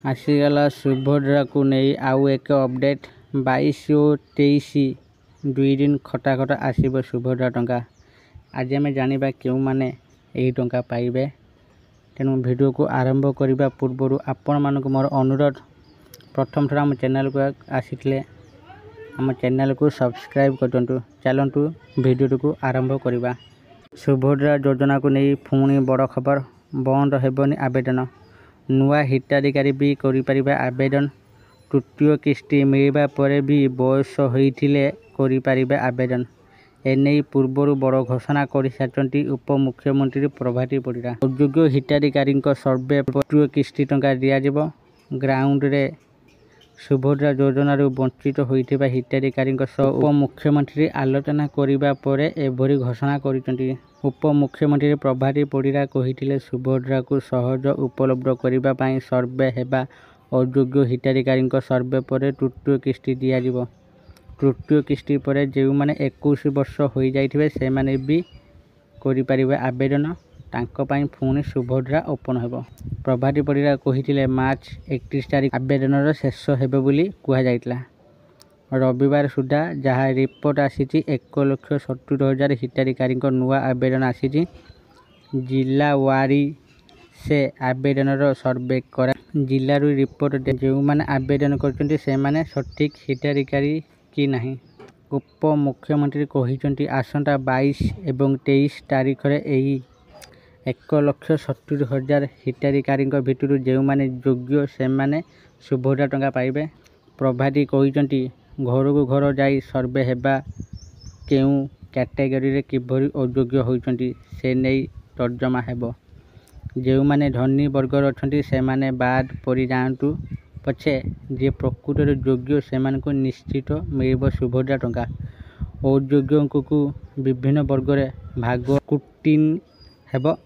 आसीगला सुभद्रा को नहीं आउ एक अपडेट 22 और 23 दुई दिन खटा खटा आसब सुभद्रा टंका। आज आम जाना क्यों मैंने यही टंका पाइबे। तेणु वीडियो को आरंभ करने पूर्व आपण मानक मोर अनुरोध, प्रथम थर आम चैनल को आसी आम चैनल को सब्सक्राइब करूँ। चलतु वीडियो को आरंभ करवा। सुभद्रा योजना को नहीं पुणी बड़ खबर, बंद हेबनी आवेदन। नुआ हिताधिकारी भी करिपारिबा आवेदन। तृतीय किस्ती मिलवा पर भी बयस होइथिले करिपारिबा आवेदन। एने पूर्वर बड़ घोषणा कर सारी उपमुख्यमंत्री प्रभाती परिड़ा। अयोग्य हिताधिकारी सर्वे तृतीय किस्ती टंका दिज्व। ग्राउंड रे सुभद्रा योजन वंचित होइथिबा हिताधिकारी उपमुख्यमंत्री आलोचना करिबा परे एभरी घोषणा करिसेंति। उपमुख्यमंत्री प्रभाती परिड़ा कहिथिले सुभद्रा को सहज उपलब्ध करिबा पई सर्वे हेबा। अयोग्य हिताधिकारी सर्वे पर तृतीय किस्ती दिज्व। तृतीय किस्ती पर जो मैंने 21 वर्ष हो जाइथिबे से माने भी करिपारिबे आवेदन। तांको पई पुणी सुभद्रा ओपन हेबो। प्रभाती परिड़ा कहिथिले मार्च 31 तारिख आवेदन शेष हेबे बोली कुहा जाइतला। रविवार सुधा जहाँ रिपोर्ट आसी 1,70,000 हिताधिकारी नुआ आवेदन आसी। जिला वारी से आवेदन सर्वे करा। जिलू रिपोर्ट जो मैंने आवेदन करछन्ति से माने सठिक हिताधिकारी कि नहीं। उपमुख्यमंत्री कहिसेंति आसंता 22 एवं 23 तारिख रे एही 1,70,000 हिताधिकारी भितर जो मैंने योग्य से माने सुभद्रा टंका पाइबे। प्रभाती कहिसेंति घर को घर जाई सर्वे हेबा। केउ कैटेगरी रे किभरी अयोग्य होइछन्ति से नहीं तर्जमा हेबो। जो मैंने धनी वर्गर अच्छी से माने बाद परि जातु पछे जे प्रकृत योग्य से निश्चित मिल सुभद्रा टंका। अयोग्य को विभिन्न वर्ग भाग कुटिन हेबो।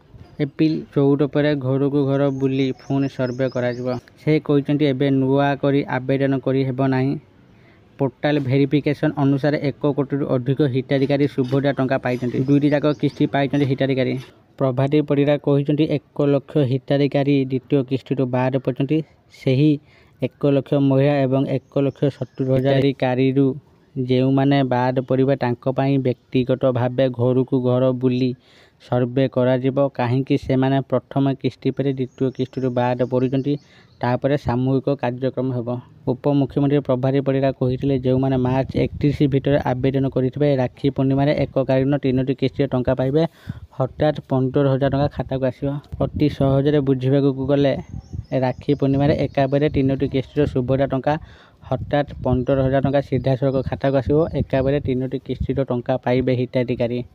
एप्रिल 14 पर घर को घर बुली पुणी सर्वे करा। से कहते एबे नुआ करी आवेदन करी हेबो नाही। पोर्टाल भेरिफिकेशन अनुसार 1 कोटी अधिक हिताधिकारी सुभद्रा टंका पाई। दुईटी जाक किस्ती पाई हिताधिकारी। प्रभाती परिड़ा कहते 1 लाख हिताधिकारी द्वितीय किस्ती बाद पड़ते। सही 1 लाख महिला एवं 1,70,000 हिताधिकारी जो मैंने बाद पड़े तांको व्यक्तिगत भाव घर को घर बुली सर्वे करा। कहीं से माने प्रथम किस्ती पर द्वितीय किस्ती बाद पड़ते तापर सामूहिक कार्यक्रम हेबो। उपमुख्यमंत्री प्रभाती परिड़ा कहिथिले जो मैंने मार्च 31 भीतर आवेदन करिथिबे राखी पूर्णिमा एककालीन 3टी किस्ती टंका पाइबे। हठात 15,000 टंका खाता को आसिबो। अति सहजरे बुझिबाकू गले राखी पूर्णिमा एकाबरे 3टी किस्ती सुभद्रा टंका हठात 15,000 टंका सीधा सड़क खाता को आसिबो। एकाबरे 3टी किस्ती टंका पाइबे हिताधिकारी।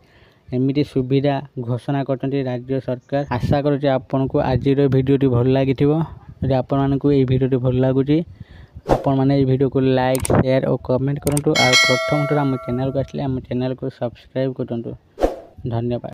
एमिटी सुविधा घोषणा करते राज्य सरकार। आशा करुँच आपन को आज भिडियोटी भल लगी। यदि आपण मानकु ये भिडियोटी भल लगुच आपण मैंने ये वीडियो को लाइक शेयर और कमेंट करूँ। प्रथम थर आम चैनल को आसले आम चैनल को सब्सक्राइब करूँ। धन्यवाद।